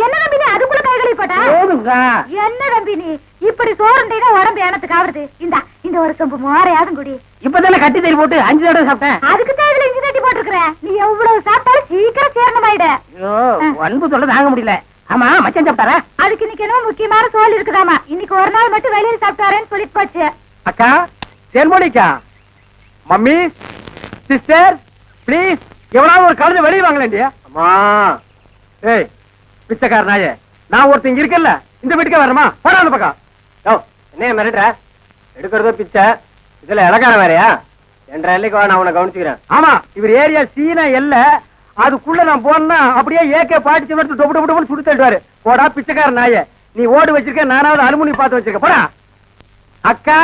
என்ன தம்பி நீ அதுக்குள்ள கை கழுவிப்பட்ட? என்ன தம்பி நீ இப்படி சோறுண்டா உடம்பு ஏனத்துக்கு ஆகுறது? இந்த ஒரு சொம்பு மோரையாதும் குடி. இப்பதானே கட்டி தண்ணி போட்டு 5 தடவை சாப்பிட்டேன். அதுக்கு தான் இதுல இஞ்சி தட்டி போட்டுருக்கிற. நீ எவ்வளவு சாப்பிட்டாலும் சீக்கிரம் சேரணமாயிட. அன்பு சொல்ல தாங்க முடியல. ஆமா மச்சான் சாப்பிட்டாரா? அதுக்கு இன்னைக்கு என்ன முக்கியமான சோல் இருக்குதாமா. இன்னைக்கு ஒரு நாள் மட்டும் வெளியில் சாப்பிட்டாரேன்னு சொல்லிட்டு போச்சு. அக்கா தேன்மொழிக்கா, மம்மி, சிஸ்டர், பிளீஸ் எவனாவது ஒரு கழுதை வெளியே வாங்கலேண்டியா? அம்மா ஏய் பிச்சைக்கார நாயே, நான் ஒருத்தங்க இருக்கல இந்த வீட்டுக்கே வரமா? போடா அந்த பக்கம். என்ன மிரட்டுற? எடுக்கிறதோ பிச்சை, இதுல இலக்கார வேறையா? என்ற எல்லைக்கு வா, நான் உன்னை கவனிச்சுக்கிறேன். ஆமா, இவர் ஏரியா சீனா எல்ல, அதுக்குள்ள நான் போனா அப்படியே ஏகே பாட்டு டொப்பு டொப்பு டொப்பு சுடு தள்ளுவாரு. போடா பிச்சைக்கார நாயே, நீ ஓடு வச்சிருக்க, நானாவது அலுமினி பார்த்து வச்சிருக்க. போடா. அக்கா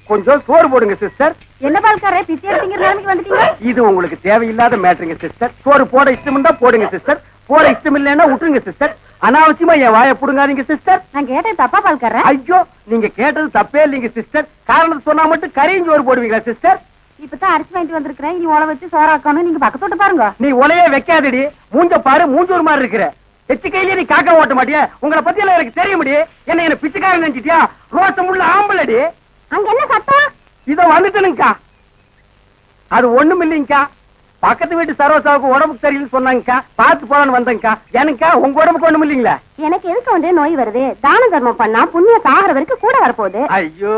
கொஞ்சம் சோறு போடுங்க சிஸ்டர். என்ன பால்காரே பிச்சை எடுத்தீங்க நிலைமைக்கு வந்துட்டீங்க? இது உங்களுக்கு தேவையில்லாத மேட்டருங்க சிஸ்டர். சோறு போட இஷ்டம் இருந்தா போடுங்க சிஸ்டர், போட இஷ்டம் இல்லைன்னா விட்டுருங்க சிஸ்டர். அனாவசியமா என் வாயை புடுங்காதீங்க சிஸ்டர். நான் கேட்டேன் தப்பா பால்காரே? ஐயோ நீங்க கேட்டது தப்பே இல்லைங்க சிஸ்டர். காரணம் சொன்னா மட்டும் கரையும் சோறு போடுவீங்களா சிஸ்டர்? இப்பதான் அரிசி வாங்கிட்டு வந்திருக்கிறேன், இனி உலை வச்சு சோறாக்கணும். நீங்க பக்கத்தோட்டு பாருங்க. நீ உலையே வைக்காதடி, மூஞ்ச பாரு, மூஞ்சூர் மாதிரி இருக்கிற. எச்சு கையிலே நீ காக்கா ஓட்ட மாட்டியா? உங்களை பத்தி எல்லாம் எனக்கு தெரிய முடியும். என்ன பிச்சைக்காரன் நினைச்சிட்டியா? ரோசம் உள்ள ஆம்பளடி. அங்க என்ன சத்தம்? இதோ வந்துட்டனுங்கக்கா. அது ஒண்ணும் இல்லைங்கக்கா, பக்கத்து வீட்டு சரோசாவுக்கு உடம்புக்கு சரியில்லைன்னு சொன்னாங்கக்கா, பார்த்து போலான்னு வந்தேங்கக்கா. எனக்கா உங்க உடம்புக்கு ஒண்ணும் இல்லைங்களா? எனக்கு எதுக்கு வந்து நோய் வருது? தான தர்மம் பண்ணா புண்ணியம் சாகர வரைக்கும் கூட வரப்போகுது. ஐயோ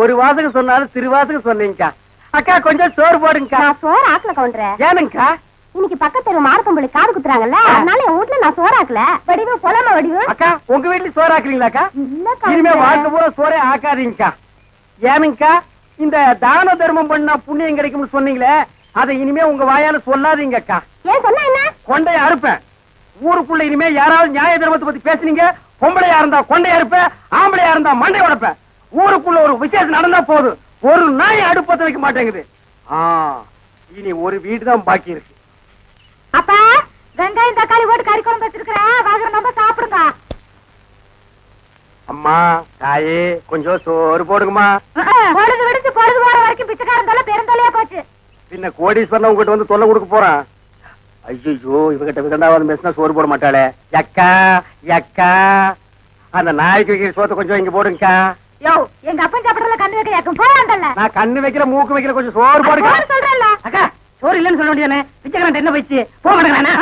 ஒரு வாசகம் சொன்னாலும் திருவாசகம் சொன்னீங்கக்கா. அக்கா கொஞ்சம் சோறு போடுங்கக்கா. நான் சோறு ஆக்கல கவுண்டரே. ஏனுங்கக்கா? இன்னைக்கு பக்கத்து மார்க்கம்பள்ளி காது குத்துறாங்கல்ல, அதனால என் வீட்டுல நான் சோறு ஆக்கல. வடிவு பொலம வடிவு. அக்கா உங்க வீட்டுல சோறு ஆக்குறீங்களாக்கா? இல்லக்கா, இனிமே வாழ்க்கை பூரா சோறே ஆக்காதீங்கக்கா. ஏனுங்கக்கா, இந்த தான தர்மம் பண்ணா புண்ணியம் கிடைக்கும்னு சொன்னீங்களே, அதை இனிமே உங்க வாயால சொல்லாதீங்கக்கா. ஏன் சொன்னா என்ன? கொண்டைய அறுப்பேன். ஊருக்குள்ள இனிமே யாராவது நியாய தர்மத்தை பத்தி பேசுனீங்க, பொம்பளையா இருந்தா கொண்டைய அறுப்பேன், ஆம்பளையா இருந்தா மண்டை உடைப்பேன். ஊருக்குள்ள ஒரு விசேஷம் நடந்தா போதும், ஒரு நாய் அடுப்பத்த வைக்க மாட்டேங்குது. இனி ஒரு வீடு தான் பாக்கி இருக்கு. அப்பா வெங்காயம் தக்காளி போட்டு கறி குழம்பு வச்சிருக்கிறேன், வாங்குற நம்ம சாப்பிடுங்க. அம்மா தாயே கொஞ்சம் சோறு போடுங்கம்மா. பொழுது விடுச்சு பொழுது போற வரைக்கும் பிச்சைக்காரன் தொல்லை பெருந்தொல்லையா போச்சு. பின்ன கோடீஸ்வரன் உங்ககிட்ட வந்து தொல்லை கொடுக்க போறான். ஐயோ இவகிட்ட விதண்டாவது பேசினா சோறு போட மாட்டாளே. எக்கா எக்கா, அந்த நாய்க்கு வைக்கிற சோத்தை கொஞ்சம் இங்க போடுங்கக்கா. யோ எங்க அப்பன் சாப்பிடறதுல கண்ணு வைக்க யாக்கும் போயாண்டல்ல. நான் கண்ணு வைக்கிற மூக்கு வைக்கிற கொஞ்சம் சோறு போடுங்க சொல்றேன்ல. அக்கா சோறு இல்லன்னு சொல்ல வேண்டியதானே? பிச்சைக்காரன் என்ன போயிடுச்சு போக மாட்டேங்கிறானே.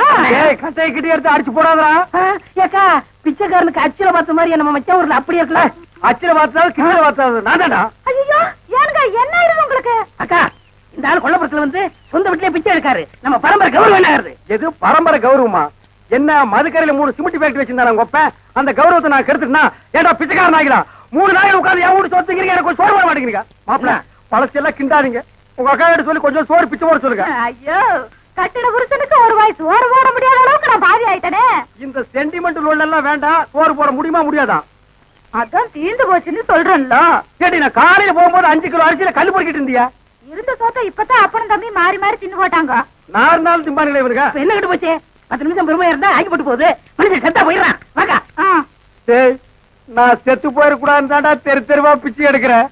கட்டையை கிட்டே எடுத்து அடிச்சு போடாதா? ஏக்கா பிச்சைக்காரனுக்கு அச்சில பார்த்த மாதிரி நம்ம மச்சான் ஊர்ல அப்படி இருக்கல. அச்சில பார்த்தாலும் கிட்ட பார்த்தாலும் நான் தான்டா. ஐயோ ஏங்க என்ன ஆயிடுது உங்களுக்கு? அக்கா இந்த ஆள் கொல்லப்புறத்துல வந்து சொந்த வீட்டுல பிச்சை எடுக்காரு. நம்ம பரம்பரை கௌரவம் என்ன ஆகுது? எது பரம்பரை கௌரவமா? என்ன மதுக்கரையில 3 சிமெண்ட் ஃபேக்டரி வச்சிருந்தாங்க ஒப்ப, அந்த கௌரவத்தை நான் கெடுத்துட்டா ஏடா பிச்சைக்காரன் ஆகிலாம்? 3 நாள் உட்கார்ந்து என் வீட்டு சொத்துக்கிறீங்க, எனக்கு சோறு போட மாட்டேங்கிறீங்க. மாப்பிள்ள பழசெல்லாம் கிண்டாதீங்க. உங்க அக்கா கிட்ட சொல்லி கொஞ்சம் சோறு பிச்சை போட சொல்லுங்க. ஐயோ கட்டின புருஷனுக்கு ஒரு வாய் சோறு போட முடியாத அளவுக்கு நான் பாதி ஆயிட்டனே. இந்த சென்டிமெண்ட் லோன் எல்லாம் வேண்டாம். சோறு போட முடியுமா முடியாதா? அதான் தீந்து போச்சுன்னு சொல்றேன்ல. சரி நான் காலையில போகும்போது 5 கிலோ அரிசியில கல் பொறுக்கிட்டு இருந்தியா? இருந்த சோத்த இப்பதான் அப்பனும் தம்பி மாறி மாறி தின்னு போட்டாங்க. 4 நாள் திம்பானுங்களே இவருங்க. என்ன கிட்ட போச்சு? 10 நிமிஷம் பெருமையா இருந்தா ஆக்கி போட்டு போகுது. மனுஷன் செத்தா போயிடுறான். வாக்கா. சரி நான் செத்து போயிடக்கூடாதுன்னு தாண்டா தெரு தெருவா பிச்சை எடுக்கிறேன்.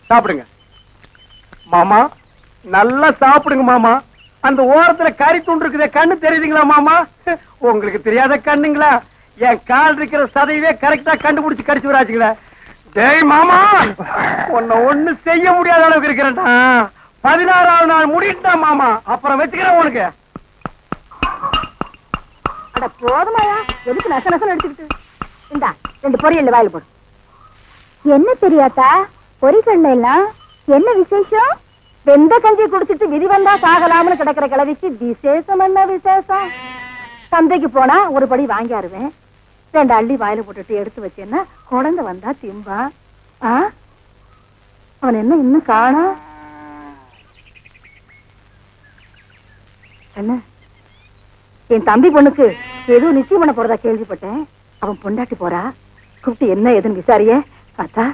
சாப்பிடுங்க மாமா, நல்லா சாப்பிடுங்க மாமா. அந்த ஓரத்துல கறி துண்டு இருக்குதே, கண்ணு தெரியுதுங்களா மாமா? உங்களுக்கு தெரியாத கண்ணுங்களா? என் கால் இருக்கிற சதையவே கரெக்டா கண்டுபிடிச்சு கடிச்சு வராச்சுங்களா? டேய் மாமா, உன்னை ஒண்ணு செய்ய முடியாத அளவுக்கு இருக்கிறேன்டா. 16ஆவது நாள் முடிட்டா மாமா, அப்புறம் வச்சுக்கிறேன் உனக்கு. அட போதுமாயா, எதுக்கு நச நசம் எடுத்துக்கிட்டு? இந்தா 2 பொரியல் வாயில போடு. என்ன தெரியாதா பொரிக்கல்ல எல்லாம் என்ன விசேஷம்? வெந்த கஞ்சி குடிச்சிட்டு விதி வந்தா சாகலாம்னு கிடக்கிற கிளவிக்கு விசேஷம் என்ன விசேஷம்? சந்தைக்கு போனா ஒரு படி வாங்கியாருவேன், 2 அள்ளி வாயில போட்டுட்டு எடுத்து வச்சேன்னா குழந்தை வந்தா திம்பா. அவன் என்ன இன்னும் காணா? என்ன என் தம்பி பொண்ணுக்கு ஏதோ நிச்சயம் பண்ண போறதா கேள்விப்பட்டேன். அவன் பொண்டாட்டி போறா, கூப்பிட்டு என்ன ஏதுன்னு விசாரிய. பார்த்தா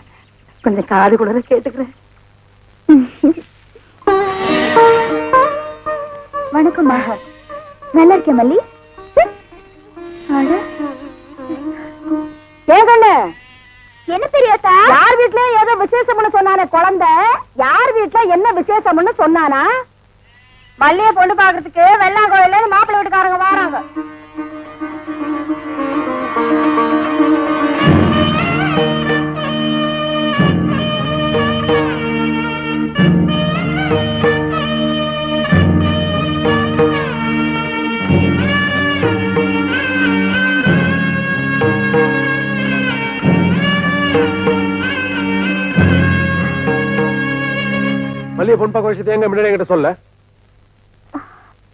கொஞ்சம் காது கூட கேட்டுக்கிறேன். வணக்கம் மகா, நல்லா இருக்கேன் மல்லி. ஏகண்ணு என்ன பெரியாத்தா? யார் வீட்டுல ஏதோ விசேஷம்னு சொன்னானே குழந்தை, யார் வீட்டுல என்ன விசேஷம்னு சொன்னானா? மல்லிய பொண்ணு பாக்குறதுக்கு வெள்ளாங்கோயில இருந்து மாப்பிள்ளை வீட்டுக்காரங்க வராங்க. மல்லிகை பொண்ணு பார்க்க விஷயத்தை எங்க முன்னாடி என்கிட்ட சொல்ல.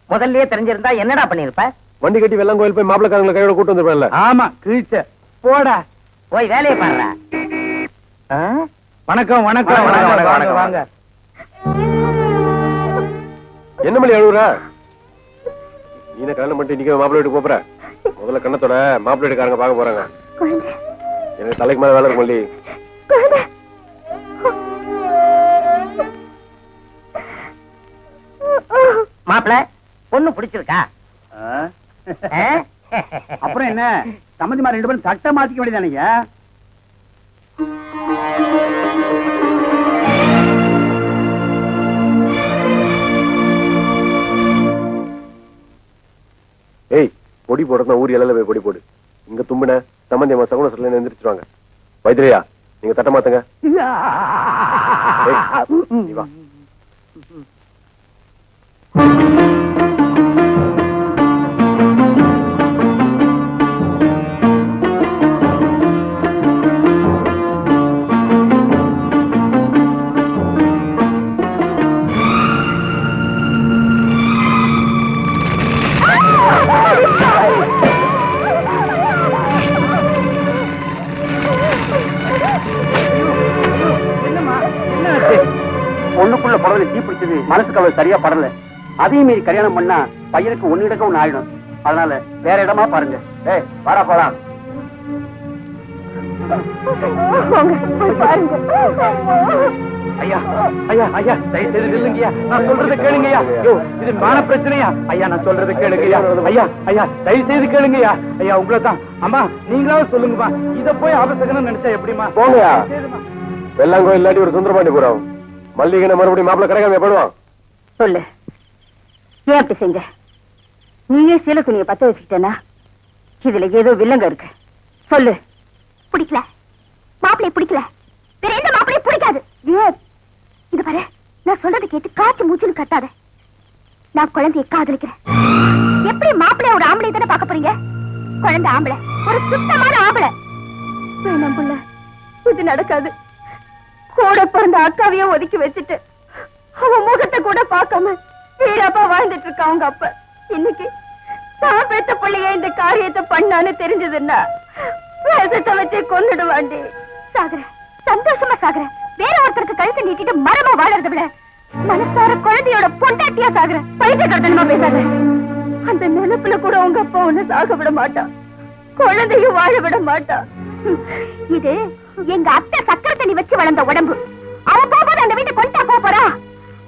முதல்லயே தெரிஞ்சிருந்தா என்னடா பண்ணிருப்ப? வண்டி கட்டி வெள்ளங்கோயில் போய் மாப்பிள்ளக்காரங்களை கையோட கூட்டு வந்துருப்பேன்ல. ஆமா கிழிச்ச போடா. போய் வேலையை பாருடா. வணக்கம் வணக்கம் வணக்கம் வாங்க. என்ன மல்லி அழுவுற? நீன கல்யாணம் பண்ணிட்டு இன்னைக்கு மாப்பிள்ளை வீட்டுக்கு போற. முதல்ல கண்ணத்தோட மாப்பிள்ளை வீட்டுக்காரங்க பார்க்க போறாங்க. எனக்கு தலைக்கு மேல வேலை இருக்கு மல்லி. மாப்பிள்ள பொண்ணு பிடிச்சிருக்கா? அப்புறம் என்ன சம்மந்திமா 2 பேரும் சட்டை மாத்திக்க வேண்டியதானீங்க? ஏய் பொடி போடுறதுனா ஊர் இலையில போய் பொடி போடு. இங்க தும்பின சம்பந்தி அம்மா சகுன சொல்ல எந்திரிச்சிருவாங்க. வைத்திரியா நீங்க தட்ட மாத்துங்க. நீ வா. பொண்ணுக்குள்ள புடவை தீ பிடிச்சது மனசுக்கு அவள் சரியா படல. அதையும் மீறி கல்யாணம் பண்ணா பையனுக்கு ஒன்னு இடக்க ஒண்ணு ஆயிடும். அதனால வேற இடமா பாருங்க. ஏய் வாடா போலாம். ஐயா ஐயா ஐயா தயவு செய்து நில்லுங்கய்யா. நான் சொல்றதை கேளுங்கய்யா. இது மான பிரச்சனையா? ஐயா நான் சொல்றதை கேளுங்கய்யா. ஐயா ஐயா தயவு செய்து கேளுங்கய்யா. ஐயா உங்களை தான். அம்மா நீங்களாவது சொல்லுங்கம்மா. இத போய் அவசரம் நினைச்சா எப்படிமா? போங்கயா. வெள்ளாங்கோயில் இல்லாட்டி ஒரு சுந்தரபாண்டி புறம். மல்லிகனை மறுபடியும் மாப்பிள்ளை கிடைக்காம போடுவான். சொல்லு, ஏன் அப்படி செஞ்ச? நீயே சீல துணியை பத்த வச்சுக்கிட்டேனா? இதுல ஏதோ வில்லங்க இருக்கு. சொல்லு. பிடிக்கல, மாப்பிள்ளை பிடிக்கல, வேற எந்த மாப்பிள்ளை பிடிக்காது. இது பாரு, நான் சொல்றதை கேட்டு காய்ச்சி மூச்சுன்னு கட்டாத. நான் குழந்தைய காதலிக்கிறேன். எப்படி மாப்பிள்ளைய ஒரு ஆம்பளை தானே பார்க்க போறீங்க? குழந்தை ஆம்பளை, ஒரு சுத்தமான ஆம்பளை. வேணாம் புள்ள, இது நடக்காது. கூட பிறந்த அக்காவையும் ஒதுக்கி வச்சுட்டு அவன் முகத்தை கூட பார்க்காம வீரப்பா வாழ்ந்துட்டு இருக்கா அவங்க அப்ப. இன்னைக்கு தான் பெத்த பிள்ளைய இந்த காரியத்தை பண்ணான்னு தெரிஞ்சதுன்னா விஷத்தை வச்சு கொன்னுடுவாண்டி. சாகுறேன், சந்தோஷமா சாகுறேன். வேற ஒருத்தருக்கு கழுத்தை நீட்டிட்டு மரமா வாழறத விட மனசார குழந்தையோட பொண்டாட்டியா சாகுறேன். பைத்தியக்காரத்தனமா பேசாத. அந்த நினைப்புல கூட உங்க அப்பா ஒண்ணு சாக விட மாட்டான், குழந்தையும் வாழ விட மாட்டான். இது எங்க அத்தை சக்கரை தண்ணி வச்சு வளர்ந்த உடம்பு. அவன் போகும்போது அந்த வீட்டை கொண்டா போறா.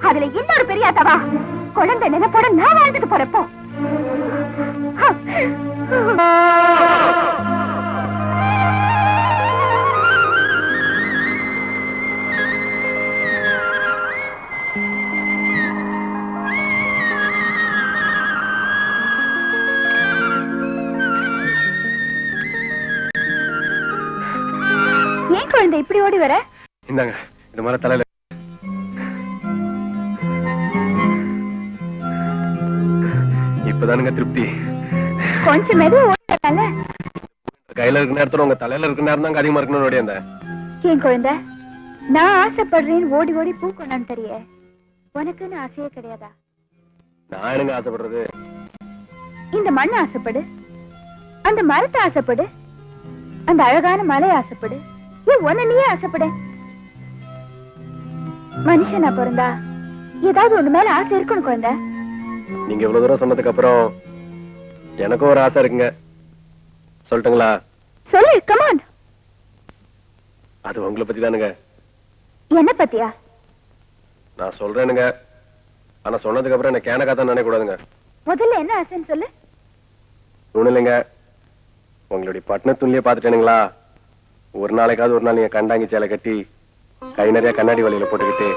அதுல இன்னொரு பெரிய தவா, குழந்தை நினைப்போட நான் வாழ்ந்துட்டு போறப்போ. ஏன் குழந்தை இப்படி ஓடி வர? இந்தாங்க இந்த மாதிரி தலையில இப்பதானுங்க திருப்தி. கொஞ்சம் மெது ஓடினால கையில இருக்க நேரத்துல உங்க தலையில இருக்க நேரம் தான் அதிகமா இருக்கணும்னு ஓடி அந்த. ஏன் குழந்தை, நான் ஆசைப்படுறேன்னு ஓடி ஓடி பூ கொண்டான்னு தெரிய, உனக்குன்னு ஆசையே கிடையாதா? நான் எனக்கு ஆசைப்படுறது. இந்த மண்ணை ஆசைப்படு, அந்த மரத்தை ஆசைப்படு, அந்த அழகான மலை ஆசைப்படு. ஏன் உன்னை நீயே ஆசைப்படு. மனுஷனா பிறந்தா ஏதாவது ஒண்ணு மேல ஆசை இருக்கணும் குழந்தை. நீங்க இவ்வளவு தூரம் சொன்னதுக்கு அப்புறம் எனக்கும் ஒரு ஆசை இருக்குங்க. சொல்லட்டுங்களா? சொல்லு, கமான். அது உங்களை பத்தி தானுங்க. என்ன பத்தியா? நான் சொல்றேனுங்க, ஆனா சொன்னதுக்கு அப்புறம் என்ன கேனக்கா தான் நினைக்க கூடாதுங்க. முதல்ல என்ன ஆசைன்னு சொல்லு. ஒண்ணு இல்லைங்க, உங்களுடைய பட்டணத்துலயே பாத்துட்டேனுங்களா, ஒரு நாளைக்காவது ஒரு நாள் நீங்க கண்டாங்கி சேலை கட்டி கை நிறைய கண்ணாடி வலையில போட்டுக்கிட்டு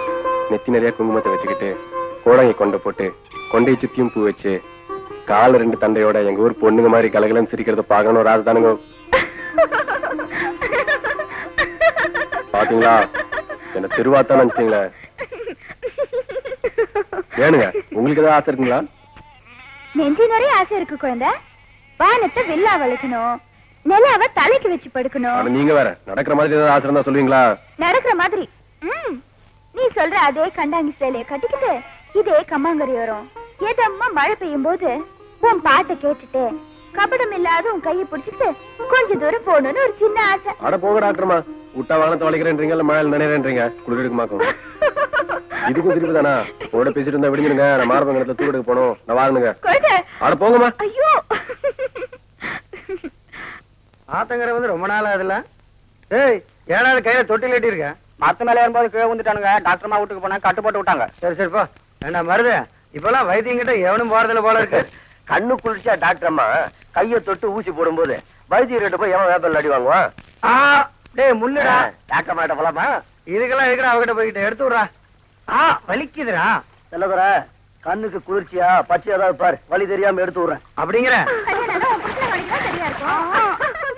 நெத்தி நிறைய குங்குமத்தை வச்சுக்கிட்டு கோடங்கி கொண்டு போட்டு கொண்டை சுத்தியும் பூ வச்சு கால 2 தண்டையோட எங்க ஊர் பொண்ணுங்க மாதிரி கலகலன்னு சிரிக்கிறத பாக்கணும் ஒரு ஆசைதானுங்க. பாத்தீங்களா என்ன திருவாத்தான் நினைச்சிட்டீங்களே. ஏனுங்க உங்களுக்கு ஏதாவது ஆசை இருக்குங்களா? நெஞ்சு நிறைய ஆசை இருக்கு குழந்தை. வானத்தை வில்லா வளைக்கணும், நிலாவை தலைக்கு வச்சு படுக்கணும். நீங்க வேற நடக்கிற மாதிரி ஏதாவது ஆசை இருந்தா சொல்லுவீங்களா? நடக்கிற மாதிரி. நீ சொல்ற அதே கண்டாங்கி சேலைய கட்டிக்கிட்டு இதே கம்மாங்கரி வரும். ஏதம்மா மழை பெய்யும் போது உன் பாட்டை கேட்டுட்டு கபடம் இல்லாத உன் கையை பிடிச்சிட்டு கொஞ்ச தூரம் போகணும்னு ஒரு சின்ன ஆசை. அட போக டாக்டர்மா, விட்டா வானத்தை வளைக்கிறேன்றீங்க இல்ல மழையில் நினைறேன்றீங்க. குளிர் எடுக்குமாக்கும் இதுக்கும் சிரிப்பு தானா? உங்களோட பேசிட்டு இருந்தா விடுங்க. நான் மாரபங்கத்துல தூர் எடுக்க போனோம். நான் வாருங்க. அட போங்கம்மா. ஐயோ ஆத்தங்கரை வந்து ரொம்ப நாள் ஆகுதுல. ஏய் ஏழாவது கையில தொட்டில் கட்டி இருக்க. மத்த மேல ஏறும்போது கீழே வந்துட்டானுங்க. டாக்டர் வீட்டுக்கு போனா கட்டு போட்டு விட்டாங்க. சரி சரி போ. என்ன மருது இப்பெல்லாம் வைத்தியம் கிட்ட எவனும் போறதுல போல இருக்கு. கண்ணு குளிர்ச்சியா டாக்டர் அம்மா கைய தொட்டு ஊசி போடும்போது வைத்தியர்கிட்ட போய் எவன் வேப்பல் அடி வாங்குவான்? டேய் முன்னுடா. டாக்டர் மாட்ட போலாமா? இதுக்கெல்லாம் இருக்கிற அவகிட்ட போய்கிட்ட எடுத்து விடுறா. வலிக்குதுடா. செல்லதுற கண்ணுக்கு குளிர்ச்சியா பச்சை ஏதாவது பாரு, வலி தெரியாம எடுத்து விடுறேன். அப்படிங்கிற சரியா இருக்கும்.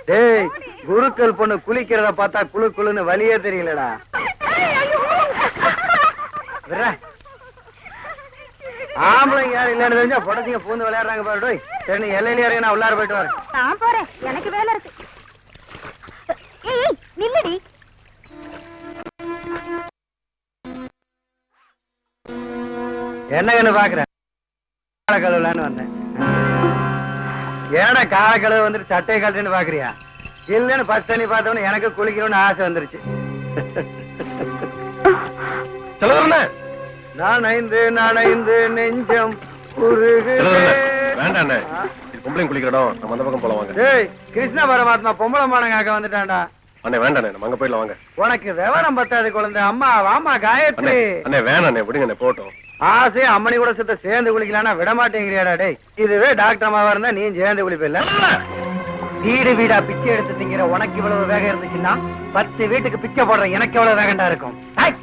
டேய் குருக்கள் பொண்ணு குளிக்கிறத பார்த்தா குளு குளுன்னு வலியே தெரியலடா. ஆம்பளைங்க யாரும் இல்லன்னு தெரிஞ்சா புடச்சிங்க பூந்து விளையாடுறாங்க பாரு. டோய் சரி எல்லையில இறங்க, நான் உள்ளார போயிட்டு வரேன். நான் போறேன், எனக்கு வேலை இருக்கு. ஏய் நில்லடி. என்ன பாக்குறேன்? கால கழுவலான்னு வந்தேன். ஏடா கால கழுவு வந்துட்டு சட்டையை கழுத்துன்னு பாக்குறியா? இல்லன்னு பஸ் தண்ணி பார்த்தவொன்னு எனக்கு குளிக்கணும்னு ஆசை வந்துருச்சு. நான் ஐந்து நெஞ்சம் வேண்டாண்ணே, இது பொம்பளைங்க குளிக்கிற இடம். நம்ம அந்த பக்கம் போலாம் வாங்க. டேய் கிருஷ்ண பரமாத்மா பொம்பளை மானங்க வந்துட்டான்டா. அண்ணே வேண்டாண்ணே, நம்ம அங்க போயிடலாம் வாங்க. உனக்கு விவரம் பத்தாது குழந்தை. அம்மா வாமா காயத்ரி. அண்ணே வேணாண்ணே, விடுங்க போட்டோம். ஆசை அம்மனி கூட சுத்த சேர்ந்து குளிக்கலாம்னா விட மாட்டேங்கிறியாடா. டேய் இதுவே டாக்டர் அம்மாவா இருந்தா நீ சேர்ந்து குளிப்பில்ல. வீடு வீடா பிச்சை எடுத்து திங்கிற உனக்கு இவ்வளவு வேகம் இருந்துச்சுன்னா 10 வீட்டுக்கு பிச்சை போடுற எனக்கு எவ்வளவு வேகண்டா இருக்கும். 10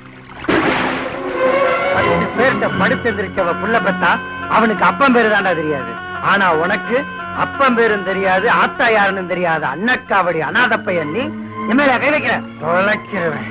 பேர்கிட்ட படுத்து எந்திரிச்சவ புள்ள பெத்தா அவனுக்கு அப்பம் பேரு தாண்டா தெரியாது. ஆனா உனக்கு அப்பம் பேரும் தெரியாது, ஆத்தா யாருன்னு தெரியாது. அன்னக்காவடி அநாத பையன் நீ என் மேல கை வைக்கிற தொலைச்சிருவேன்.